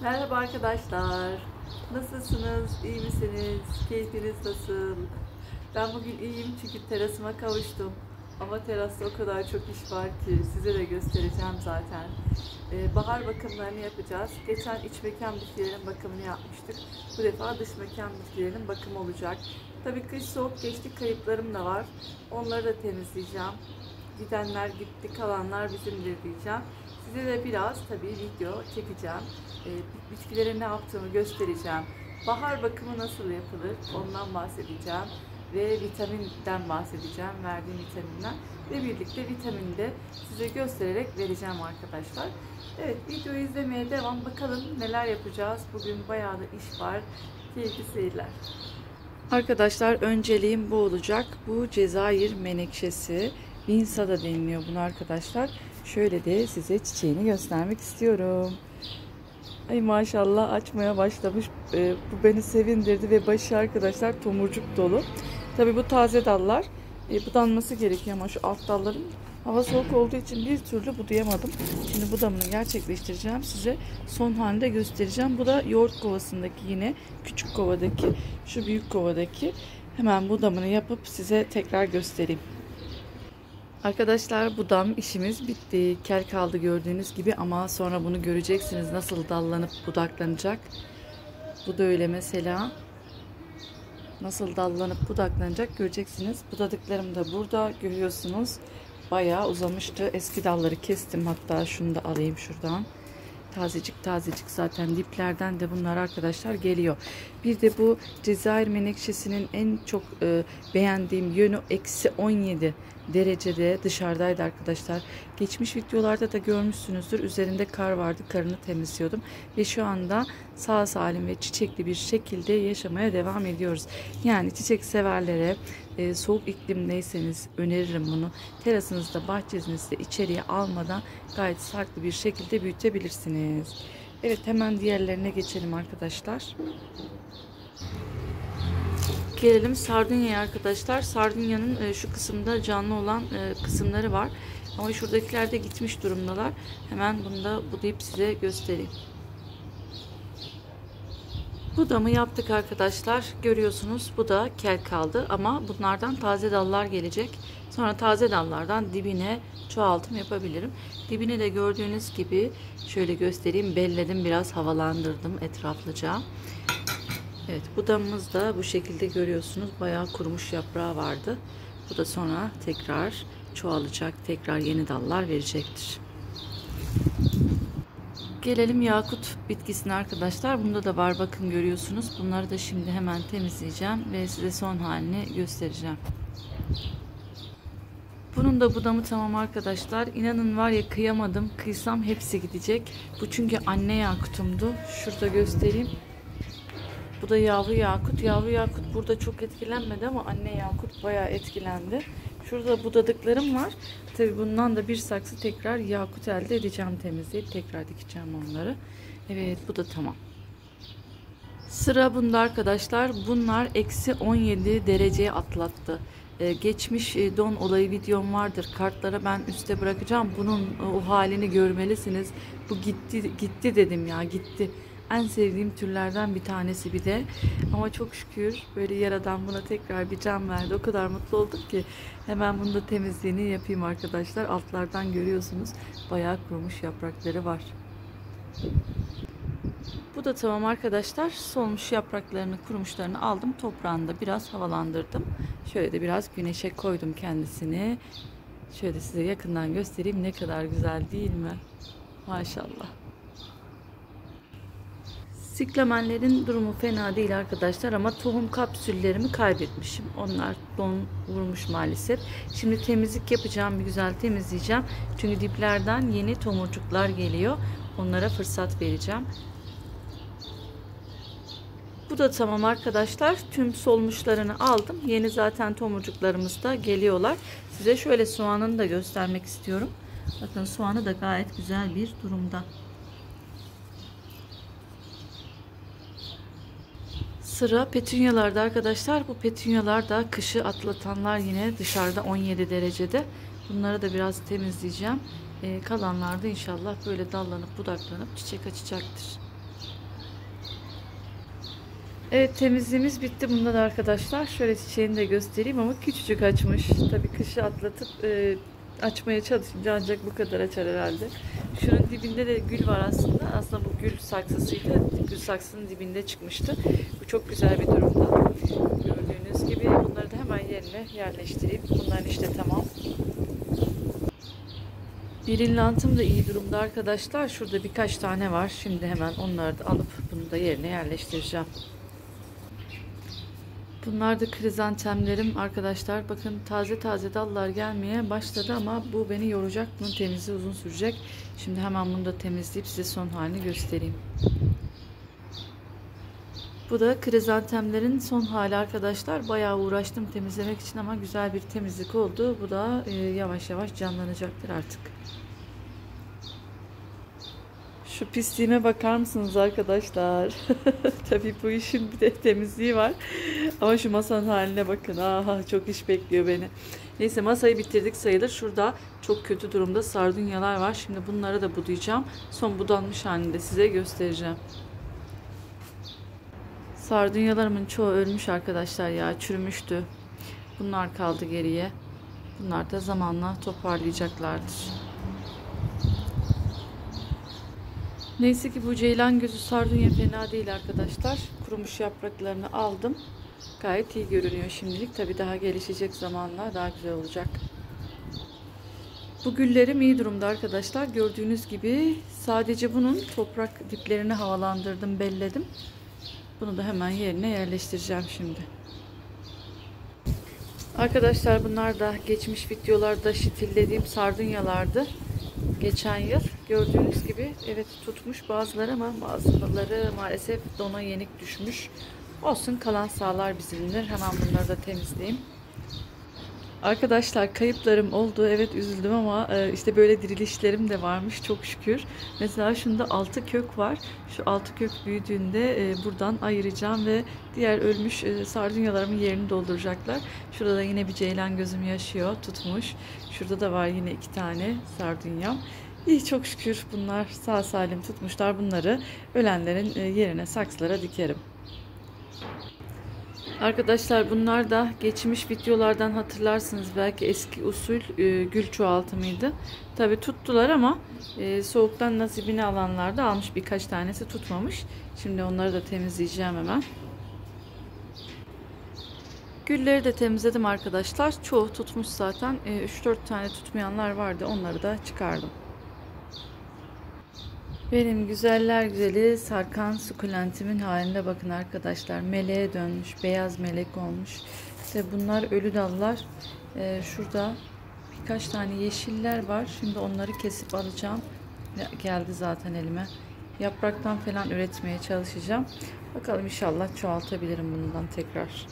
Merhaba arkadaşlar. Nasılsınız? İyi misiniz? Keyfiniz nasıl? Ben bugün iyiyim çünkü terasıma kavuştum. Ama terasta o kadar çok iş var ki size de göstereceğim zaten. Bahar bakımlarını yapacağız. Geçen iç mekan bitkilerinin bakımını yapmıştık. Bu defa dış mekan bitkilerinin bakımı olacak. Tabii kış soğuk geçti, kayıplarım da var. Onları da temizleyeceğim. Gidenler gitti, kalanlar bizimdir diyeceğim. Size de biraz tabii video çekeceğim. Bitkilere ne yaptığımı göstereceğim. Bahar bakımı nasıl yapılır ondan bahsedeceğim. Ve vitaminden bahsedeceğim, verdiğim vitaminden. Ve birlikte vitamini de size göstererek vereceğim arkadaşlar. Evet, videoyu izlemeye devam. Bakalım neler yapacağız. Bugün bayağı da iş var. Keyifli seyirler. Arkadaşlar önceliğim bu olacak. Bu Cezayir menekşesi. Vinsa da deniliyor bunu arkadaşlar. Şöyle de size çiçeğini göstermek istiyorum. Ay maşallah açmaya başlamış. Bu beni sevindirdi ve başı arkadaşlar tomurcuk dolu. Tabi bu taze dallar. Budanması gerekiyor ama şu alt dalların hava soğuk olduğu için bir türlü budayamadım. Şimdi budamını gerçekleştireceğim. Size son halinde göstereceğim. Bu da yoğurt kovasındaki, yine küçük kovadaki, şu büyük kovadaki. Hemen budamını yapıp size tekrar göstereyim. Arkadaşlar budam işimiz bitti. Kel kaldı gördüğünüz gibi ama sonra bunu göreceksiniz nasıl dallanıp budaklanacak. Bu da öyle mesela. Nasıl dallanıp budaklanacak göreceksiniz. Budadıklarım da burada görüyorsunuz. Bayağı uzamıştı. Eski dalları kestim. Hatta şunu da alayım şuradan. Tazecik tazecik zaten diplerden de bunlar arkadaşlar geliyor. Bir de bu Cezayir menekşesinin en çok beğendiğim yönü -17 derecede dışarıdaydı arkadaşlar. Geçmiş videolarda da görmüşsünüzdür. Üzerinde kar vardı. Karını temizliyordum. Ve şu anda sağ salim ve çiçekli bir şekilde yaşamaya devam ediyoruz. Yani çiçek severlere soğuk iklimdeyseniz öneririm bunu. Terasınızda, bahçenizde içeriye almadan gayet farklı bir şekilde büyütebilirsiniz. Evet, hemen diğerlerine geçelim arkadaşlar. Gelelim sardunyaya arkadaşlar. Sardunyanın şu kısımda canlı olan kısımları var. Ama şuradakiler de gitmiş durumdalar. Hemen bunu da budayıp size göstereyim. Budamı yaptık arkadaşlar. Görüyorsunuz bu da kel kaldı ama bunlardan taze dallar gelecek. Sonra taze dallardan dibine çoğaltım yapabilirim. Dibine de gördüğünüz gibi şöyle göstereyim. Belledim, biraz havalandırdım etraflıca. Evet, budamımız da bu şekilde görüyorsunuz. Bayağı kurumuş yaprağı vardı. Bu da sonra tekrar çoğalacak. Tekrar yeni dallar verecektir. Gelelim yakut bitkisine arkadaşlar. Bunda da var, bakın görüyorsunuz. Bunları da şimdi hemen temizleyeceğim ve size son halini göstereceğim. Bunun da budamı tamam arkadaşlar. İnanın var ya, kıyamadım. Kıysam hepsi gidecek. Bu çünkü anne yakutumdu. Şurada göstereyim. Bu da yavru yakut. Yavru yakut burada çok etkilenmedi ama anne yakut bayağı etkilendi. Şurada budadıklarım var. Tabi bundan da bir saksı tekrar yakut elde edeceğim, temizleyip tekrar dikeceğim onları. Evet, bu da tamam. Sıra bunda arkadaşlar. Bunlar -17 dereceye atlattı. Geçmiş don olayı videom vardır. Kartlara ben üste bırakacağım. Bunun o halini görmelisiniz. Bu gitti gitti dedim ya, gitti. En sevdiğim türlerden bir tanesi bir de. Ama çok şükür böyle yaradan buna tekrar bir can verdi. O kadar mutlu oldum ki hemen bunu da temizliğini yapayım arkadaşlar. Altlardan görüyorsunuz bayağı kurumuş yaprakları var. Bu da tamam arkadaşlar. Solmuş yapraklarını, kurumuşlarını aldım. Toprağını da biraz havalandırdım. Şöyle de biraz güneşe koydum kendisini. Şöyle size yakından göstereyim. Ne kadar güzel değil mi? Maşallah. Siklamenlerin durumu fena değil arkadaşlar ama tohum kapsüllerimi kaybetmişim. Onlar don vurmuş maalesef. Şimdi temizlik yapacağım. Bir güzel temizleyeceğim. Çünkü diplerden yeni tomurcuklar geliyor. Onlara fırsat vereceğim. Bu da tamam arkadaşlar. Tüm solmuşlarını aldım. Yeni zaten tomurcuklarımız da geliyorlar. Size şöyle soğanını da göstermek istiyorum. Bakın soğanı da gayet güzel bir durumda. Sıra petunyalarda arkadaşlar. Bu petunyalar da kışı atlatanlar, yine dışarıda 17 derecede. Bunları da biraz temizleyeceğim. Kalanlar da inşallah böyle dallanıp budaklanıp çiçek açacaktır. Evet, temizliğimiz bitti. Bunda da arkadaşlar şöyle çiçeğini de göstereyim ama küçücük açmış. Tabii kışı atlatıp açmaya çalışınca ancak bu kadar açar herhalde. Şunun dibinde de gül var aslında. Aslında bu gül saksısıydı. Gül saksının dibinde çıkmıştı. Bu çok güzel bir durumda. Gördüğünüz gibi bunları da hemen yerine yerleştireyim. Bunların işte tamam. Birinlantım da iyi durumda arkadaşlar. Şurada birkaç tane var. Şimdi hemen onları da alıp bunu da yerine yerleştireceğim. Bunlar da krizantemlerim arkadaşlar. Bakın taze taze dallar gelmeye başladı ama bu beni yoracak. Bunun temizliği uzun sürecek. Şimdi hemen bunu da temizleyip size son halini göstereyim. Bu da krizantemlerin son hali arkadaşlar. Bayağı uğraştım temizlemek için ama güzel bir temizlik oldu. Bu da yavaş yavaş canlanacaktır artık. Şu pisliğime bakar mısınız arkadaşlar? Tabii bu işin bir de temizliği var. Ama şu masanın haline bakın. Aha, çok iş bekliyor beni. Neyse, masayı bitirdik sayılır. Şurada çok kötü durumda sardunyalar var. Şimdi bunları da budayacağım. Son budanmış halinde size göstereceğim. Sardunyalarımın çoğu ölmüş arkadaşlar ya. Çürümüştü. Bunlar kaldı geriye. Bunlar da zamanla toparlayacaklardır. Neyse ki bu ceylan gözü sardunya fena değil arkadaşlar. Kurumuş yapraklarını aldım. Gayet iyi görünüyor şimdilik. Tabii daha gelişecek zamanla daha güzel olacak. Bu güllerim iyi durumda arkadaşlar. Gördüğünüz gibi sadece bunun toprak diplerini havalandırdım, belledim. Bunu da hemen yerine yerleştireceğim şimdi. Arkadaşlar bunlar da geçmiş videolarda şitillediğim sardunyalardı. Geçen yıl gördüğünüz gibi evet tutmuş bazıları ama bazıları maalesef dona yenik düşmüş. Olsun, kalan sağlar bizimdir. Hemen bunları da temizleyeyim. Arkadaşlar kayıplarım oldu. Evet, üzüldüm ama işte böyle dirilişlerim de varmış çok şükür. Mesela şunda 6 kök var. Şu 6 kök büyüdüğünde buradan ayıracağım ve diğer ölmüş sardunyalarımın yerini dolduracaklar. Şurada da yine bir ceylan gözüm yaşıyor, tutmuş. Şurada da var yine 2 tane sardunyam. İyi, çok şükür bunlar sağ salim tutmuşlar. Bunları ölenlerin yerine saksılara dikerim. Arkadaşlar bunlar da geçmiş videolardan hatırlarsınız belki, eski usul gül çoğaltımıydı. Tabi tuttular ama soğuktan nasibini alanlar da almış, birkaç tanesi tutmamış. Şimdi onları da temizleyeceğim hemen. Gülleri de temizledim arkadaşlar. Çoğu tutmuş zaten. 3-4 tane tutmayanlar vardı. Onları da çıkardım. Benim güzeller güzeli sarkan sukulentimin halinde bakın arkadaşlar. Meleğe dönmüş. Beyaz melek olmuş. İşte bunlar ölü dallar. Şurada birkaç tane yeşiller var. Şimdi onları kesip alacağım. Geldi zaten elime. Yapraktan falan üretmeye çalışacağım. Bakalım, inşallah çoğaltabilirim bundan tekrar.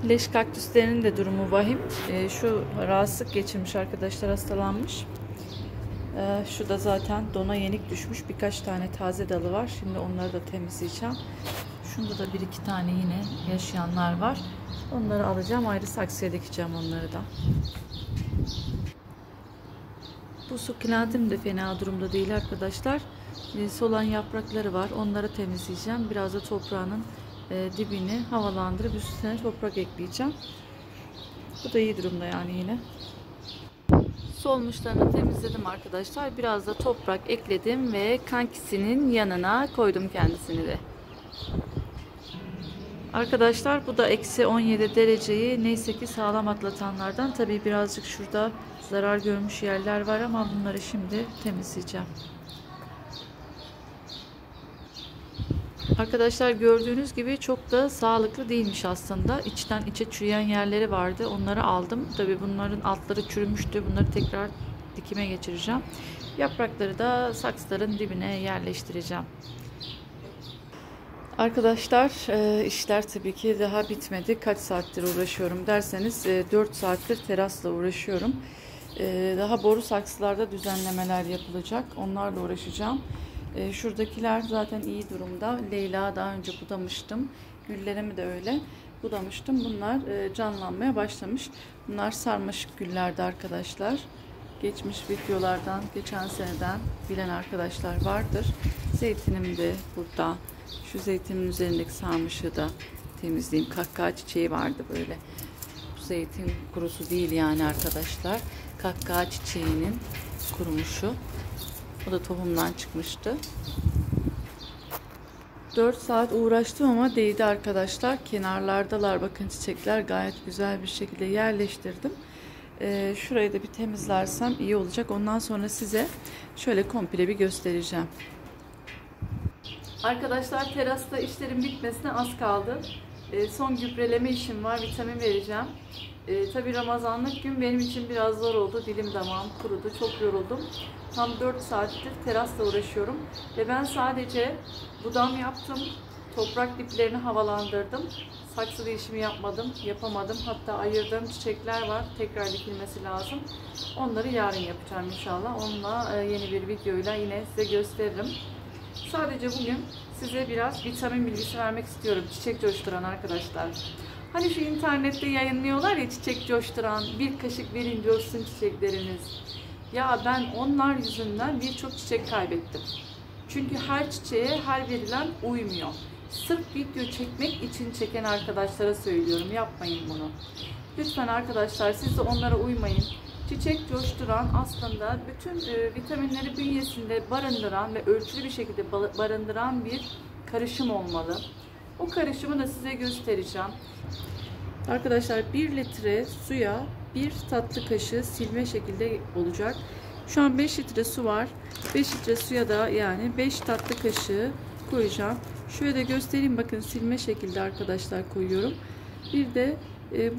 Leş kaktüslerinin de durumu vahim. Şu rahatsızlık geçirmiş arkadaşlar, hastalanmış. Şu da zaten dona yenik düşmüş. Birkaç tane taze dalı var. Şimdi onları da temizleyeceğim. Şunda da 1-2 tane yine yaşayanlar var. Onları alacağım. Ayrı saksıya dikeceğim onları da. Bu sukulentim de fena durumda değil arkadaşlar. Solan yaprakları var. Onları temizleyeceğim. Biraz da toprağının dibini havalandırıp üstüne toprak ekleyeceğim. Bu da iyi durumda yani yine. Solmuşlarını temizledim arkadaşlar. Biraz da toprak ekledim ve kankisinin yanına koydum kendisini de. Arkadaşlar bu da eksi 17 dereceyi neyse ki sağlam atlatanlardan. Tabii birazcık şurada zarar görmüş yerler var ama bunları şimdi temizleyeceğim. Arkadaşlar gördüğünüz gibi çok da sağlıklı değilmiş aslında. İçten içe çürüyen yerleri vardı. Onları aldım. Tabii bunların altları çürümüştü. Bunları tekrar dikime geçireceğim. Yaprakları da saksıların dibine yerleştireceğim. Arkadaşlar işler tabii ki daha bitmedi. Kaç saattir uğraşıyorum derseniz 4 saattir terasla uğraşıyorum. Daha boru saksılarda düzenlemeler yapılacak. Onlarla uğraşacağım. Şuradakiler zaten iyi durumda. Leyla daha önce budamıştım. Güllerimi de öyle budamıştım. Bunlar canlanmaya başlamış. Bunlar sarmaşık güllerdi arkadaşlar. Geçmiş videolardan, geçen seneden bilen arkadaşlar vardır. Zeytinim de burada. Şu zeytinin üzerindeki sarmışığı da temizleyeyim. Kahkaha çiçeği vardı böyle. Bu zeytin kurusu değil yani arkadaşlar. Kahkaha çiçeğinin kurumuşu. O da tohumdan çıkmıştı. 4 saat uğraştım ama değdi arkadaşlar. Kenarlardalar bakın çiçekler, gayet güzel bir şekilde yerleştirdim. Şurayı da bir temizlersem iyi olacak. Ondan sonra size şöyle komple bir göstereceğim. Arkadaşlar terasta işlerim bitmesine az kaldı. Son gübreleme işim var. Vitamin vereceğim. Tabii Ramazanlık gün benim için biraz zor oldu. Dilim damağım kurudu. Çok yoruldum. Tam 4 saattir terasla uğraşıyorum. Ve ben sadece budam yaptım. Toprak diplerini havalandırdım. Saksı değişimi yapamadım. Hatta ayırdığım çiçekler var. Tekrar dikilmesi lazım. Onları yarın yapacağım inşallah. Onunla yeni bir videoyla yine size gösteririm. Sadece bugün size biraz vitamin bilgisi vermek istiyorum. Çiçek coşturan arkadaşlar. Hani şu internette yayınlıyorlar ya, çiçek coşturan, bir kaşık verin coşsun çiçekleriniz. Ya ben onlar yüzünden birçok çiçek kaybettim. Çünkü her çiçeğe her verilen uymuyor. Sırf video çekmek için çeken arkadaşlara söylüyorum. Yapmayın bunu. Lütfen arkadaşlar siz de onlara uymayın. Çiçek coşturan aslında bütün vitaminleri bünyesinde barındıran ve ölçülü bir şekilde barındıran bir karışım olmalı. O karışımı da size göstereceğim. Arkadaşlar 1 litre suya 1 tatlı kaşığı silme şekilde olacak. Şu an 5 litre su var. 5 litre suya da yani 5 tatlı kaşığı koyacağım. Şöyle de göstereyim, bakın silme şekilde arkadaşlar koyuyorum. Bir de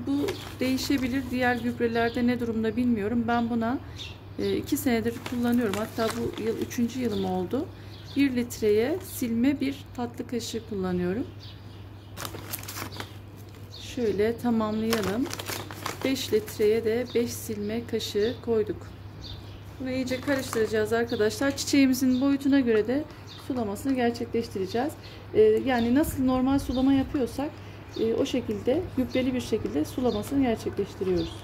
bu değişebilir. Diğer gübrelerde ne durumda bilmiyorum. Ben buna 2 senedir kullanıyorum. Hatta bu yıl 3. yılım oldu. 1 litreye silme 1 tatlı kaşığı kullanıyorum. Şöyle tamamlayalım. 5 litreye de 5 silme kaşığı koyduk. Bunu iyice karıştıracağız arkadaşlar. Çiçeğimizin boyutuna göre de sulamasını gerçekleştireceğiz. Yani nasıl normal sulama yapıyorsak o şekilde gübreli bir şekilde sulamasını gerçekleştiriyoruz.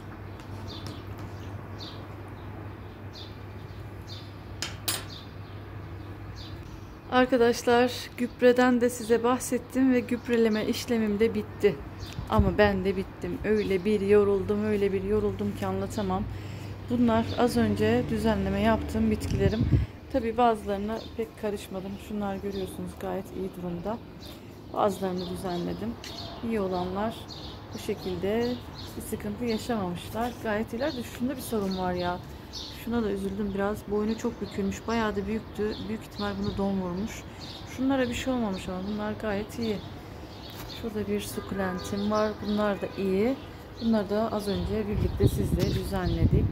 Arkadaşlar gübreden de size bahsettim ve gübreleme işlemim de bitti. Ama ben de bittim. Öyle bir yoruldum ki anlatamam. Bunlar az önce düzenleme yaptığım bitkilerim. Tabii bazılarına pek karışmadım. Şunlar görüyorsunuz gayet iyi durumda. Bazılarını düzenledim. İyi olanlar bu şekilde bir sıkıntı yaşamamışlar. Gayet iyiler de şunda bir sorun var ya. Şuna da üzüldüm biraz. Boynu çok bükülmüş. Bayağı da büyüktü. Büyük ihtimal bunu don vurmuş. Şunlara bir şey olmamış ama bunlar gayet iyi. Şurada bir sukulentim var. Bunlar da iyi. Bunları da az önce birlikte sizle düzenledik.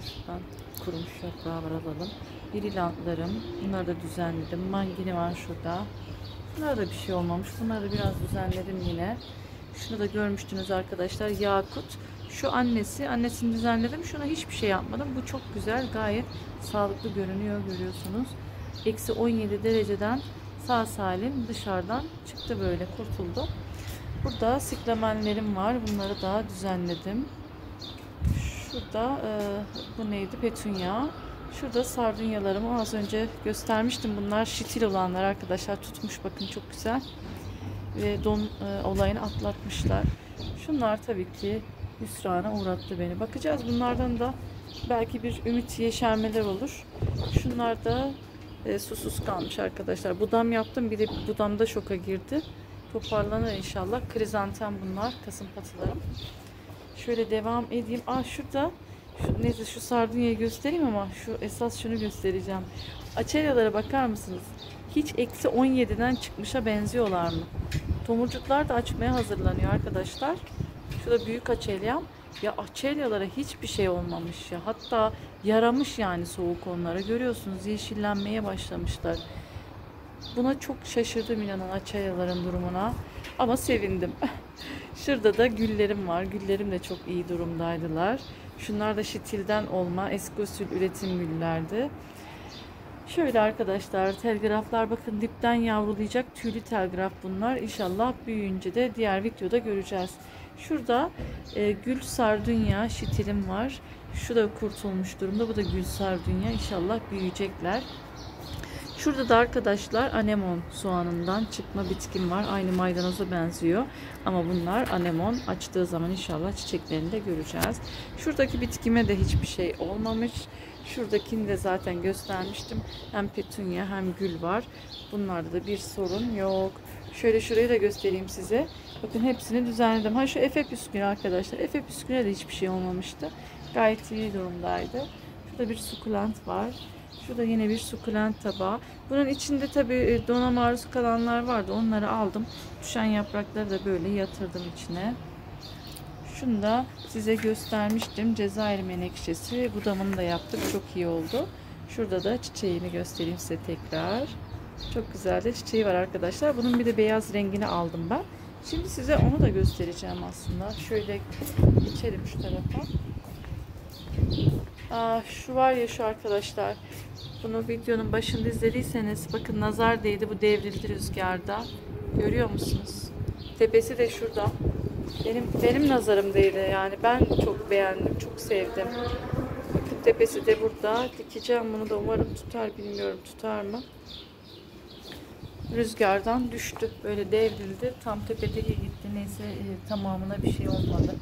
Şuradan kurumuş yaprağı var, alalım. İrilandlarım. Bunları da düzenledim. Mangini var şurada. Bunlara da bir şey olmamış. Bunları da biraz düzenledim yine. Şunu da görmüştünüz arkadaşlar. Yakut. Şu annesini düzenledim. Şuna hiçbir şey yapmadım. Bu çok güzel. Gayet sağlıklı görünüyor. Görüyorsunuz. Eksi 17 dereceden sağ salim dışarıdan çıktı, böyle kurtuldu. Burada siklamenlerim var. Bunları da düzenledim. Şurada bu neydi? Petunya. Şurada sardunyalarımı az önce göstermiştim. Bunlar şitil olanlar arkadaşlar. Tutmuş bakın, çok güzel. Ve don olayını atlatmışlar. Şunlar tabii ki hüsrana uğrattı beni. Bakacağız, bunlardan da belki bir ümit yeşermeler olur. Şunlar da susuz kalmış arkadaşlar. Budam yaptım. Bir de budamda şoka girdi. Toparlanır inşallah. Krizantem bunlar. Kasım patılarım. Şöyle devam edeyim. Şurada neyse şu sardunyayı göstereyim ama esas şunu göstereceğim. Açelyalara bakar mısınız? Hiç eksi 17'den çıkmışa benziyorlar mı? Tomurcuklar da açmaya hazırlanıyor arkadaşlar. Şurada büyük açelyam. Ya açelyalara hiçbir şey olmamış ya. Hatta yaramış yani soğuk onlara. Görüyorsunuz, yeşillenmeye başlamışlar. Buna çok şaşırdım inanın, açelyaların durumuna. Ama sevindim. Şurada da güllerim var. Güllerim de çok iyi durumdaydılar. Şunlar da şitilden olma eski usul üretim güllerdi. Şöyle arkadaşlar, telgraflar bakın dipten yavrulayacak tüylü telgraf bunlar. İnşallah büyüyünce de diğer videoda göreceğiz. Şurada gül sardunya şitilim var. Şu da kurtulmuş durumda. Bu da gül sardunya. İnşallah büyüyecekler. Şurada da arkadaşlar anemon soğanından çıkma bitkim var. Aynı maydanoza benziyor. Ama bunlar anemon. Açtığı zaman inşallah çiçeklerini de göreceğiz. Şuradaki bitkime de hiçbir şey olmamış. Şuradakini de zaten göstermiştim. Hem petunya hem gül var. Bunlarda da bir sorun yok. Şöyle şurayı da göstereyim size. Bakın hepsini düzenledim. Ha şu Efe püskülü arkadaşlar. Efe püsküle de hiçbir şey olmamıştı. Gayet iyi durumdaydı. Şurada bir sukulent var. Şurada yine bir sukulent tabağı. Bunun içinde tabi dona maruz kalanlar vardı. Onları aldım. Düşen yaprakları da böyle yatırdım içine. Şunu da size göstermiştim. Cezayir menekşesi. Budamını da yaptık. Çok iyi oldu. Şurada da çiçeğini göstereyim size tekrar. Çok güzel de çiçeği var arkadaşlar. Bunun bir de beyaz rengini aldım ben. Şimdi size onu da göstereceğim aslında. Şöyle geçelim şu tarafa. Şu var ya şu arkadaşlar. Bunu videonun başında izlediyseniz bakın nazar değdi, bu devrildi rüzgarda. Görüyor musunuz? Tepesi de şurada. Benim nazarım değdi yani. Ben çok beğendim, çok sevdim. Bakın tepesi de burada. Dikeceğim bunu da, umarım tutar, bilmiyorum tutar mı? Rüzgardan düştü. Böyle devrildi. Tam tepedeki gitti. Neyse tamamına bir şey olmadı.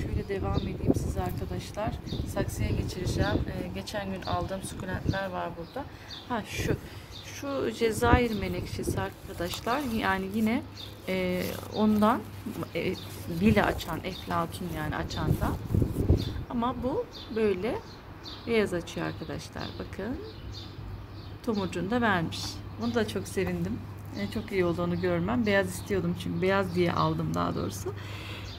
Şöyle devam edeyim size arkadaşlar. Saksıya geçireceğim. Geçen gün aldığım sukulentler var burada. Ha şu Cezayir menekşesi arkadaşlar. Yani yine ondan bile açan, eflatun yani açan da. Ama bu böyle beyaz açıyor arkadaşlar. Bakın. Tomurcuğunu da vermiş. Bunu da çok sevindim. Çok iyi oldu onu görmem. Beyaz istiyordum çünkü. Beyaz diye aldım daha doğrusu.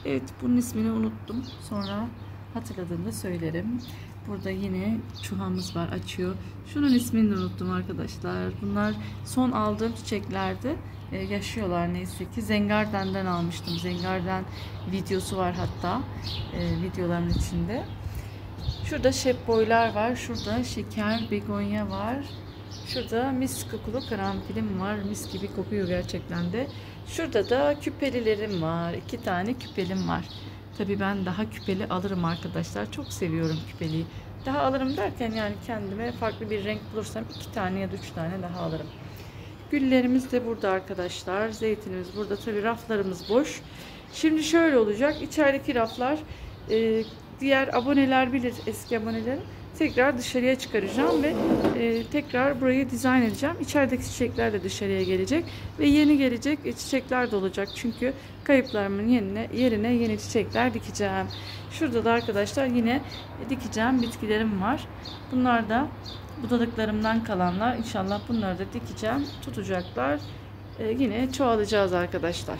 Evet, bunun ismini unuttum. Sonra hatırladığımda söylerim. Burada yine çuhamız var, açıyor. Şunun ismini de unuttum arkadaşlar. Bunlar son aldığım çiçeklerdi. Yaşıyorlar neyse ki. Zengarden'den almıştım. Zengarden videosu var hatta. Videoların içinde. Şurada şepboylar var. Şurada şeker begonya var. Şurada mis kokulu karanfilim var. Mis gibi kokuyor gerçekten de. Şurada da küpelilerim var. 2 tane küpelim var. Tabii ben daha küpeli alırım arkadaşlar. Çok seviyorum küpeliyi. Daha alırım derken yani kendime farklı bir renk bulursam 2 tane ya da 3 tane daha alırım. Güllerimiz de burada arkadaşlar. Zeytinimiz burada. Tabii raflarımız boş. Şimdi şöyle olacak. İçerideki raflar diğer aboneler bilir, eski aboneler. Tekrar dışarıya çıkaracağım ve tekrar burayı dizayn edeceğim. İçerideki çiçekler de dışarıya gelecek ve yeni gelecek çiçekler de olacak. Çünkü kayıplarımın yerine yeni çiçekler dikeceğim. Şurada da arkadaşlar yine dikeceğim bitkilerim var. Bunlar da budalıklarımdan kalanlar. İnşallah bunları da dikeceğim. Tutacaklar. Yine çoğalacağız arkadaşlar.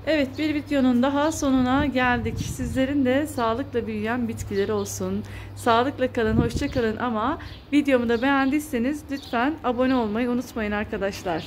Evet, bir videonun daha sonuna geldik. Sizlerin de sağlıkla büyüyen bitkileri olsun. Sağlıkla kalın, hoşça kalın ama videomu da beğendiyseniz lütfen abone olmayı unutmayın arkadaşlar.